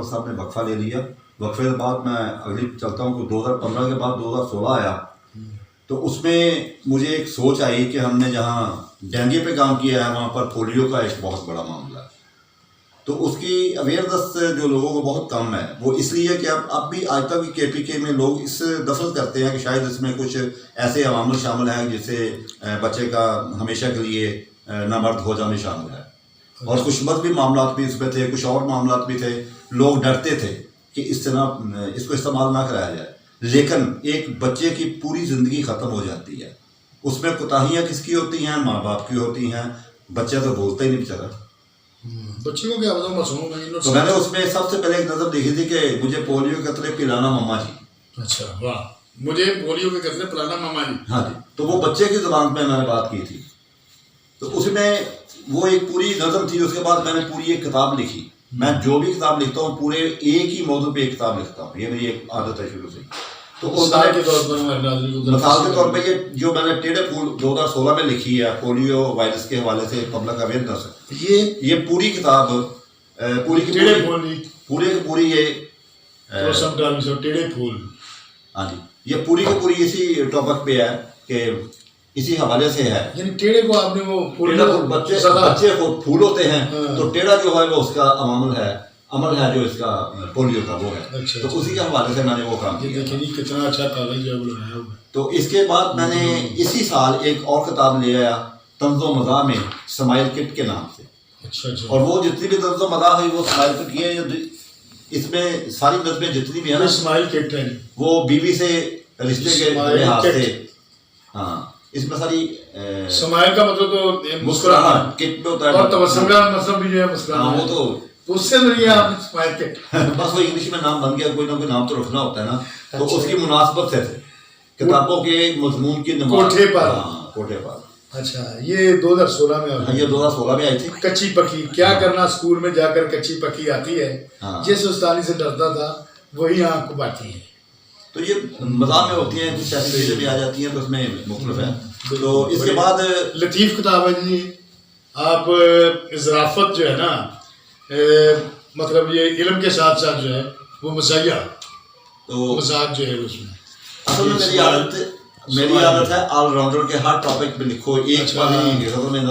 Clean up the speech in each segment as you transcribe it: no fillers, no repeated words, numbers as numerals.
Doctor صاحب نے وقفہ لے لیا. وقفے کے بعد میں اگلی چلتا ہوں کہ 2015 کے بعد 2016 آیا. تو اس میں مجھے ایک سوچ آئی کہ ہم نے جہاں ڈینگی پہ کام کیا ہے وہاں پر پولیو کا ایک بہت بڑا معاملہ ہے. تو اس کی اویئرنیس جو لوگوں کو بہت کم ہے، وہ اس لیے کہ اب بھی آج تک KPK میں لوگ اس دفن کرتے ہیں کہ شاید اس میں کچھ ایسے عوامل شامل ہیں جس سے بچے کا ہمیشہ کے لیے نامرد ہو جانے شامل ہے. اور کچھ مذہبی معاملات بھی اس میں تھے، کچھ اور معاملات بھی تھے. لوگ ڈرتے تھے کہ اس کو استعمال نہ کرایا جائے. لیکن ایک بچے کی پوری زندگی ختم ہو جاتی ہے. اس میں کوتاہیاں کس کی ہوتی ہیں؟ ماں باپ کی ہوتی ہیں. بچہ تو بولتا ہی نہیں بیچارا. بچے کو کیا پتا معصوم ہے. تو میں نے اس میں سب سے پہلے ایک نظر دیکھی تھی کہ مجھے پولیو کے قطرے پلانا مما جی. اچھا واہ، مجھے پولیو کے قطرے پلانا ماما جی. ہاں جی. تو وہ بچے کی زبان میں نے بات کی تھی. تو اس میں وہ ایک پوری نظم تھی. اس کے بعد میں نے پوری ایک کتاب لکھی. میں جو بھی کتاب لکھتا ہوں پورے ایک ہی موضوع پہ ایک کتاب لکھتا ہوں. یہ میری ایک عادت ہے شروع سے. تو مثال کے طور پر ہمارے ناظرین کو مثال کے طور پہ یہ جو میں نے ٹیڑے پھول 2016 میں لکھی ہے پولیو وائرس کے حوالے سے پبلک اویئرنیس، یہ پوری کتاب پوری کی پوری یہ ٹیڑے پھول، ہاں جی، یہ پوری کی پوری اسی ٹاپک پہ ہے کہ اسی حوالے سے ہے. یعنی ٹیڑے کو آپ نے وہ بچے پھول ہوتے ہیں تو ٹیڑا جو ہے وہ اس کا عمل ہے جو اس کا پولیو کا وہ ہے. تو اسی کے حوالے سے میں نے وہ کام کیا. کتنا اچھا کاغذ جو بنایا ہوا. تو اس کے بعد میں نے اسی سال ایک اور کتاب لے آیا طنز و مزاح میں اسماعیل کٹ کے نام سے. اچھا. اور وہ جتنی بھی طنز و مزاح ہوئی وہ اسماعیل کٹ کی ہے. اس میں ساری نظمیں جتنی بھی ہیں نا اسماعیل کٹ ہے وہ بیوی سے رشتے کے لحاظ سے. ہاں اس میں ساری اسماعیل کا مطلب تو مسکرانا کٹ میں ہوتا ہے اور تبسم کا مطلب بھی جو ہے مسکرانا. وہ تو اس سے ذریعے آپ اسماعیل کٹ بس وہ انگلش میں نام بن گیا. کوئی نہ کوئی نام تو رکھنا ہوتا ہے نا. تو اس کی مناسبت سے کتابوں کے مضمون کی کوٹھے پر. کوٹھے پر. اچھا یہ 2016 میں یہ 2016 میں آئی تھی. کچی پکی کیا کرنا اسکول میں جا کر کچی پکی آتی ہے. جس استانی سے ڈرتا تھا وہی آنکھ کو باتی ہے. تو یہ مزاح میں ہوتی ہیں کچھ ایسی چیزیں بھی آ جاتی ہیں تو اس میں مختلف ہے. تو اس کے بعد لطیف کتاب ہے جی. آپ ظرافت جو ہے نا مطلب یہ علم کے ساتھ ساتھ جو ہے وہ مزاحیہ تو مزاج جو ہے اس میں اصل میں میری عادت ہے آل راؤنڈر کے ہر ٹاپک پہ لکھو. ایک بار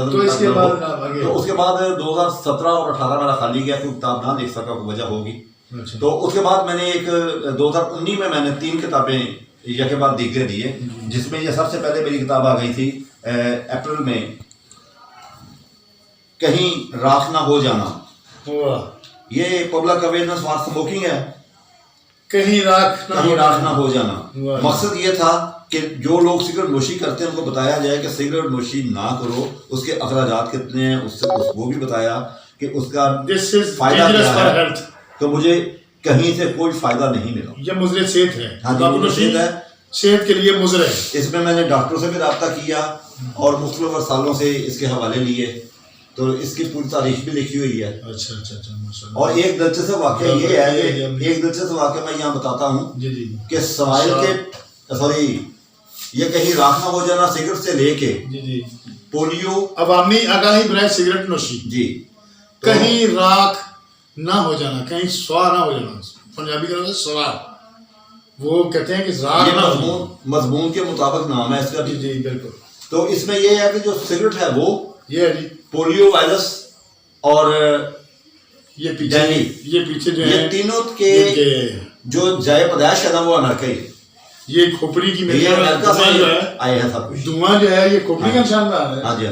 تو اس کے بعد 2017 اور 18 میرا خالی گیا. کوئی کتاب نہ لکھ سکا کوئی وجہ ہوگی. تو اس کے بعد میں نے ایک 2019 میں نے 3 کتابیں یکے بعد دیگرے دیے. جس میں یہ سب سے پہلے میری کتاب آ گئی تھی اپریل میں، کہیں راکھ نہ ہو جانا. یہ پبلک اویئرنیس فار اسموکنگ ہے. کہیں راکھ نہ ہو جانا. مقصد یہ تھا کہ جو لوگ سگریٹ نوشی کرتے ہیں ان کو بتایا جائے کہ سگریٹ نوشی نہ کرو. اس کے اخراجات کتنے ہیں وہ بھی بتایا کہ اس کا فائدہ کیا ہے. تو مجھے کہیں سے کوئی فائدہ نہیں ملا. یہ مضر صحت ہے. ہاں جی ہے، صحت کے لیے مضر ہے. اس میں میں نے ڈاکٹروں سے بھی رابطہ کیا اور مختلف سالوں سے اس کے حوالے لیے. تو اس کی پوری تاریخ بھی لکھی ہوئی ہے. اچھا. اور ایک دلچسپ واقعہ یہ ہے کہ ایک دلچسپ واقعہ میں یہاں بتاتا ہوں کہ سوائل کے یہ کہیں راکھ نہ ہو جانا سگریٹ سے لے کے پولیو عوامی آگاہی برائے سگریٹ نوشی. جی کہیں راکھ نہ ہو جانا، کہیں سوا نہ ہو جانا. پنجابی کا نام سوا، وہ کہتے ہیں کہ راکھ مضمون کے مطابق نام ہے اس کا. جی بالکل. تو اس میں یہ ہے کہ جو سگریٹ ہے وہ یہ ہے جی پولیو وائرس اور یہ پیچھے جو ہے یہ تینوں کے جو جائے پیدائش ہے نا وہ امریکہ ہی. یہ کھوپڑی کی امریکہ سے آئے ہیں سب کچھ. دھواں جو ہے یہ کھوپڑی کا نشان میں آ رہا ہے. ہاں جی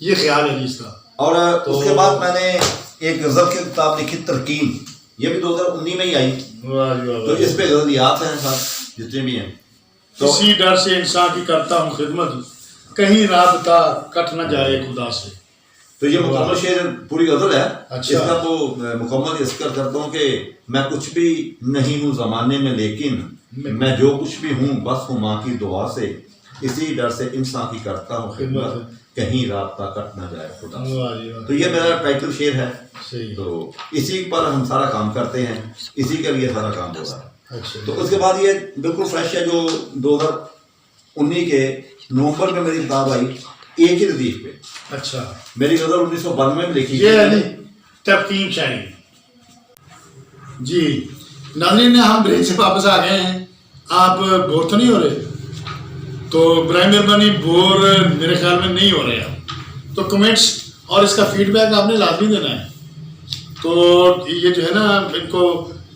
یہ خیال ہے جی اس کا. اور اس کے بعد میں نے ایک غزل کی کتاب لکھی ترکین. یہ بھی 2019 میں ہی آئی. تو اس پہ غزلیات ہیں سب جتنے بھی ہیں. اسی ڈر سے انسان کی کرتا ہوں خدمت، کہیں رابطہ کٹ نہ جائے خدا سے. تو یہ مکمل شعر پوری غزل ہے. اس کا وہ مکمل ذکر کرتا ہوں کہ میں کچھ بھی نہیں ہوں زمانے میں لیکن میں جو کچھ بھی ہوں بس ہوں ماں کی دعا سے. اسی ڈر سے انسان کی کرتا ہوں خدمت، کہیں رابطہ کٹ نہ جائے خدا سے. تو یہ میرا ٹائٹل شعر ہے. تو اسی پر ہم سارا کام کرتے ہیں، اسی کے لیے سارا کام ہو رہا ہے. تو اس کے بعد یہ بالکل فریش ہے جو 2019 کے نومبر میں میری کتاب آئی ایک ہی ردیف پہ. اچھا. میری غزل 1992 میں لکھی. یہ تبکیم شاعری. جی ناظرین ہم بریک سے واپس آ گئے ہیں. آپ بور تو نہیں ہو رہے؟ تو برائے مہربانی بور میرے خیال میں نہیں ہو رہے آپ. تو کمنٹس اور اس کا فیڈ بیک آپ نے لازمی دینا ہے. تو یہ جو ہے نا ان کو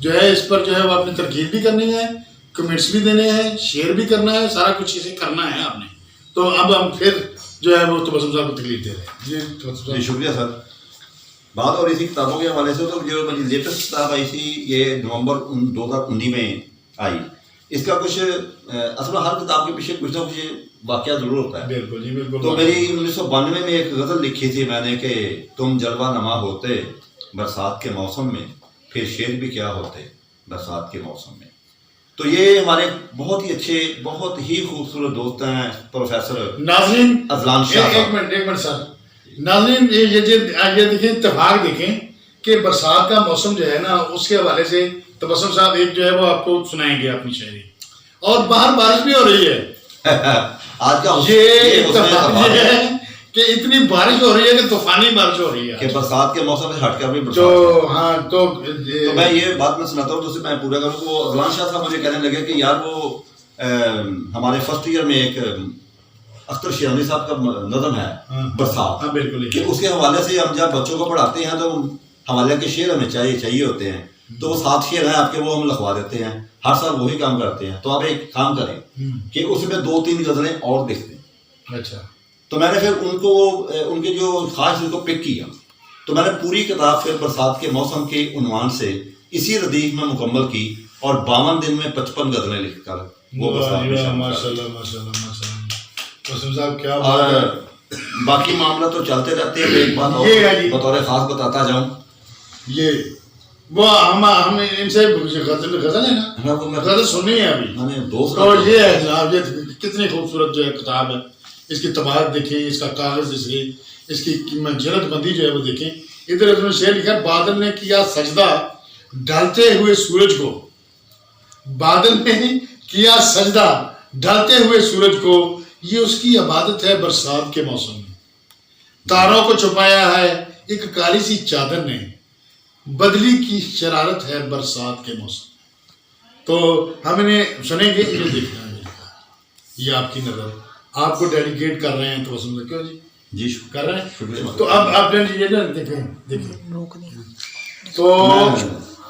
جو ہے اس پر جو ہے وہ اپنی ترغیب بھی کرنی ہے, کمنٹس بھی دینے ہیں, شیئر بھی کرنا ہے, سارا کچھ چیزیں کرنا ہے آپ نے. تو اب ہم پھر جو ہے وہ تبسم صاحب کو تکلیف دے رہے ہیں. جی تبسم صاحب. جی شکریہ سر. بات اور اسی کتابوں کے حوالے سے تو جو میری لیٹسٹ کتاب آئی تھی یہ نومبر 2019 میں آئی. اس کا کچھ اصل میں ہر کتاب کے پیچھے کچھ نہ کچھ واقعہ ضرور ہوتا ہے. بالکل جی بالکل. تو میری 1992 میں ایک غزل لکھی تھی میں نے کہ تم جلوہ نما ہوتے برسات کے موسم میں, پھر شیر بھی کیا ہوتے برسات کے موسم میں. تو یہ ہمارے بہت ہی اچھے بہت ہی خوبصورت دوست ہیں پروفیسر ناظرین اذلان شاہ. ایک منٹ سر. ناظرین یہ دیکھیں اتفاق دیکھیں کہ برسات کا موسم جو ہے نا اس کے حوالے سے تبسم صاحب ایک جو ہے وہ آپ کو سنائیں گے اپنی شاعری. اور باہر بارش بھی ہو رہی ہے آج کا یہ اتفاق یہ ہے کہ اتنی بارش ہو رہی ہے کہ طوفانی بارش ہو رہی ہے کہ برسات کے موسم سے ہٹ کر بھی تو برسات. ہاں تو میں یہ بات میں سناتا ہوں تو میں پورا کروں. وہ اذلان شاہ صاحب مجھے کہنے لگے کہ یار وہ ہمارے فرسٹ ایئر میں ایک اختر شیرازی صاحب کا نظم ہے برسات, بالکل کہ اس کے حوالے سے ہم جب بچوں کو پڑھاتے ہیں تو حوالے کے شعر ہمیں چاہیے ہوتے ہیں. تو وہ 7 شعر ہیں آپ کے وہ ہم لکھوا دیتے ہیں, ہر سال وہی کام کرتے ہیں. تو آپ ایک کام کریں کہ اس میں 2-3 غزلیں اور لکھ دیں. اچھا. تو میں نے پھر ان کو ان کے جو خواہش ان کو پک کیا. تو میں نے پوری کتاب پھر برسات کے موسم کے عنوان سے اسی ردیف میں مکمل کی اور 52 دن میں 55 غزلیں لکھ کر وہ برسات میں شامل کر. صاحب کیا اور باقی معاملہ تو چلتے رہتے ہیں. ایک بات اور بطور خاص بتاتا جاؤں, یہ وہ ہم ان سے غزل ہے نا, غزل سننی ہے ابھی. میں نے دوست تو یہ ہے جناب, یہ کتنی خوبصورت جو ہے کتاب ہے. اس کی طباعت دیکھیں, اس کا کاغذ دیکھیں, اس کی جلد بندی جو ہے وہ دیکھیں. ادھر اس میں شعر لکھا, بادل نے کیا سجدہ ڈھلتے ہوئے سورج کو. بادل نے کیا سجدہ ڈھلتے ہوئے سورج کو, یہ اس کی عبادت ہے برسات کے موسم میں. تاروں کو چھپایا ہے ایک کالی سی چادر نے, بدلی کی شرارت ہے برسات کے موسم. تو ہم انہیں سنیں گے, یہ دیکھنا ہے. یہ آپ کی نظر آپ کو ڈیڈیکیٹ کر رہے ہیں. تو پسند کیوں جی کر رہے ہیں. تو اب آپ یہ دیکھیں تو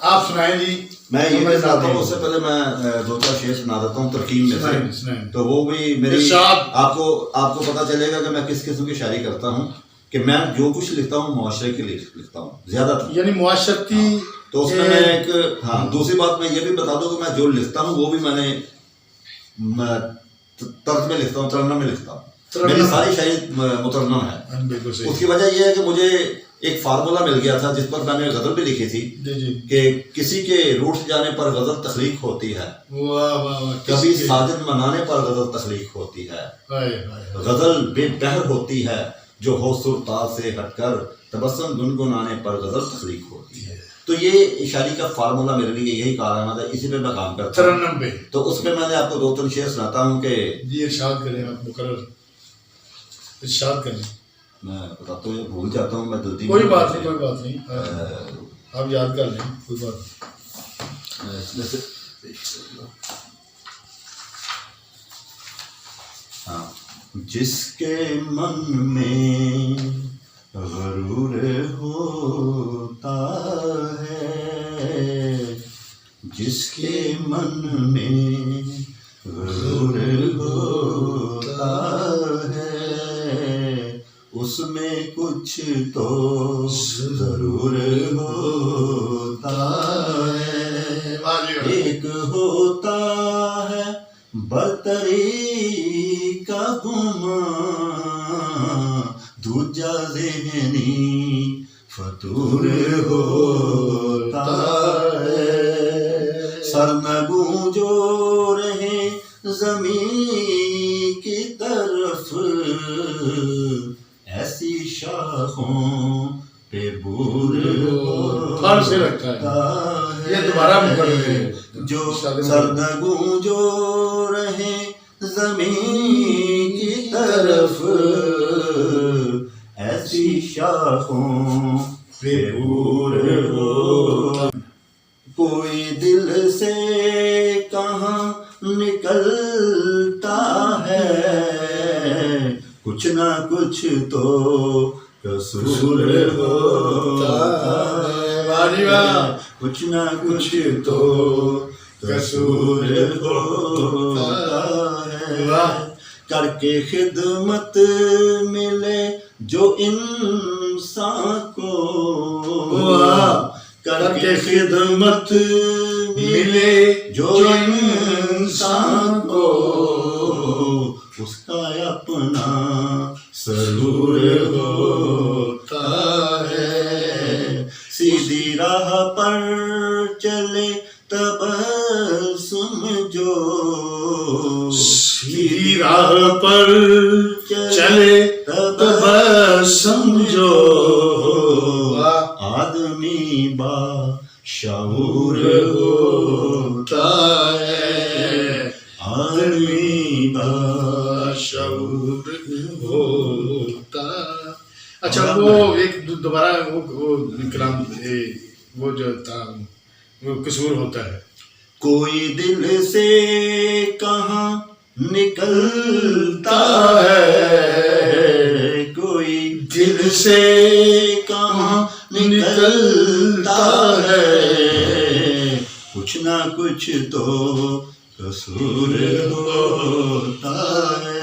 آپ سنائیں جی. میں یہ سناتا ہوں, اس سے پہلے میں 2-4 شعر سنا دیتا ہوں ترکیب میں سے. تو وہ بھی میری آپ کو پتہ چلے گا کہ میں کس قسم کی شاعری کرتا ہوں. کہ میں جو کچھ لکھتا ہوں معاشرے کے لیے لکھتا ہوں زیادہ تر, یعنی معاشرتی. تو اس میں ایک دوسری بات میں یہ بھی بتا دوں کہ میں جو لکھتا ہوں وہ بھی میں نے طرز میں لکھتا ہوں, ترنم میں لکھتا ہوں. میری ساری شاعری مترنم ہے. اس کی وجہ یہ ہے کہ مجھے ایک فارمولہ مل گیا تھا جس پر میں نے غزل بھی لکھی تھی کہ کسی کے روٹھ جانے پر غزل تخلیق ہوتی ہے, کبھی ساجد منانے پر غزل تخلیق ہوتی ہے, غزل بے بہر ہوتی ہے جو ہو سرتاز سے ہٹ کر تبسم گنگنانے پر غزل تخلیق ہوتی ہے. تو یہ شاعری کا فارمولہ میرے لیے یہی کارنامہ ہے, اسی پہ میں کام کرتا ہوں. تو اس میں نے آپ کو 2-3 شعر سناتا ہوں کہ جی ارشاد کریں آپ مقرر, ارشاد کریں. میں بتاتا ہوں, بھول جاتا ہوں میں جلدی. کوئی بات نہیں آپ یاد کر لیں, کوئی بات نہیں. ہاں. جس کے من میں غرور ہوتا ہے, جس کے من میں غرور ہوتا ہے, اس میں کچھ تو ضرور ہوتا ہے. ایک ہوتا ہے برتری کا گمان, دوجا ذہنی فطور ہوتا ہے. سرنگوں جو رہے زمین کی طرف, ایسی شاخوں پہ بور ہوتا ہے. جو سرنگوں جو رہے زمین کی طرف, ایسی شاخوں پہ بور ہو. کوئی دل سے کہاں نکلتا ہے، کچھ نہ کچھ تو قصور ہوتا ہے، کچھ نہ کچھ تو قصور ہوتا ہے، کر کے خدمت ملے جو انسان کو، کر کے خدمت ملے جو انسان کو، اس کا اپنا سرور ہوتا ہے، سیدھی راہ پر چلے تبسم جو، سیدھی راہ پر چلے تبسم جو، آدمی با شعور ہوتا ہے، آدمی با شعور ہوتا۔ اچھا وہ ایک دوبارہ وہ کلام وہ جو تھا وہ قصور ہوتا ہے، کوئی دل سے کہاں نکلتا ہے، کوئی دل سے کہاں نکلتا ہے، کچھ نہ کچھ تو قصور ہوتا ہے۔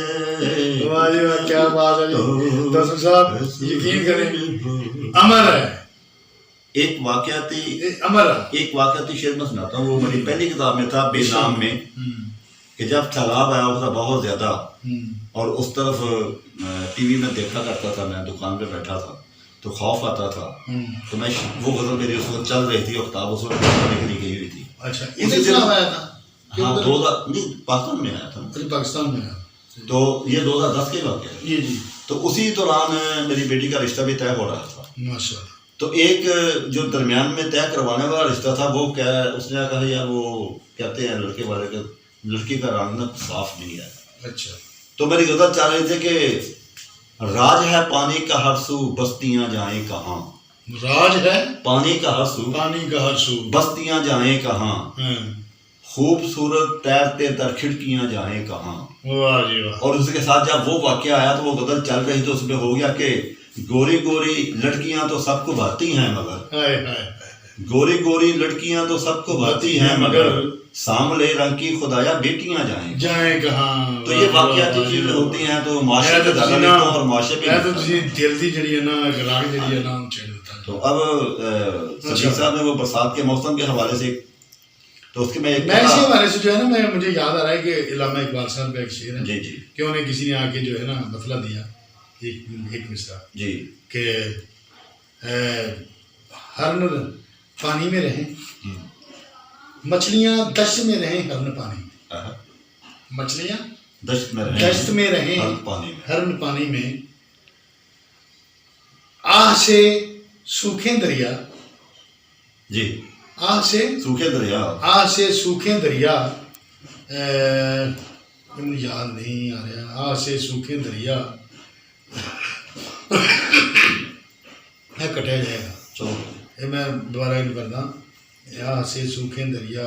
کیا بات ہے دسو صاحب، یقین کریں امر ہے، ایک واقعاتی امر ہے۔ شعر میں سناتا ہوں، وہ میری پہلی کتاب میں تھا بے نام میں، کہ جب سیلاب آیا ہوا تھا بہت زیادہ، اور اس طرف ٹی وی میں دیکھا کرتا تھا، میں دکان پہ بیٹھا تھا تو خوف آتا تھا، تو میں وہ غزل میری اس وقت چل رہی تھی اور کتاب اس وقت پڑھنے کے لیے گئی ہوئی تھی۔ اچھا ادھر سلام آیا تھا؟ ہاں 2000 نہیں پاکستان میں آیا تھا، پاکستان میں آیا تو یہ 2010 کے واقعہ ہے۔ جی جی تو اسی دوران میری بیٹی کا رشتہ بھی طے ہو رہا تھا، ماشاء اللہ۔ تو ایک جو درمیان میں طے کروانے والا رشتہ تھا، وہ کیا اس نے کہا یار وہ کہتے ہیں لڑکے والے کا لڑکی کا رنگ صاف نہیں ہے۔ اچھا تو میری غزل چاہ رہی تھی کہ راج ہے پانی کا ہر سو، بستیاں جائیں کہاں، راج ہے پانی کا ہر سو، پانی کا ہر سو، بستیاں جائیں کہاں، خوبصورت تیرتے در کھڑکیاں جائیں کہاں۔ واہ جی واہ۔ اور اس کے ساتھ جب وہ واقعہ آیا تو وہ غزل چل رہی تو اس میں ہو گیا کہ گوری گوری لڑکیاں تو سب کو بھاتی ہیں مگر، ہائے ہائے گوری گوری لڑکیاں تو سب کو بھاتی ہیں مگر، ساملے رنگ کی خدایا بیٹیاں جائیں جائیں کہاں۔ تو یہ واقعاتی چیزیں ہوتی ہیں تو معاشرے پہ زیادہ لکھتا ہوں اور معاشرے پہ میں تو تسی دل دی جڑی ہے نا راگ جڑی ہے نا چڑھ دیتا ہے۔ تو اب صدیق صاحب نے وہ برسات کے موسم کے حوالے سے تو اس کے میں اسی حوالے سے جو ہے نا مجھے یاد آ رہا ہے کہ علامہ اقبال صاحب کا ایک شعر ہے جی جی کہ انہیں کسی نے آ کے جو ہے نا مسئلہ دیا ایک مصرع جی کہ ہرن پانی میں رہیں، مچھلیاں دشت میں رہیں، ہرن پانی میں، مچھلیاں دشت میں رہیں، ہرن پانی میں، آہ سے سوکھیں دریا، جی آہ سے سوکھے دریا، آہ سے سوکھیں دریا، مجھے یاد نہیں آ رہا، آہ سے سوکھیں دریا کٹیا جائے گا، چلو یہ میں دوبارہ نہیں کرتا، آہ سے سوکھیں دریا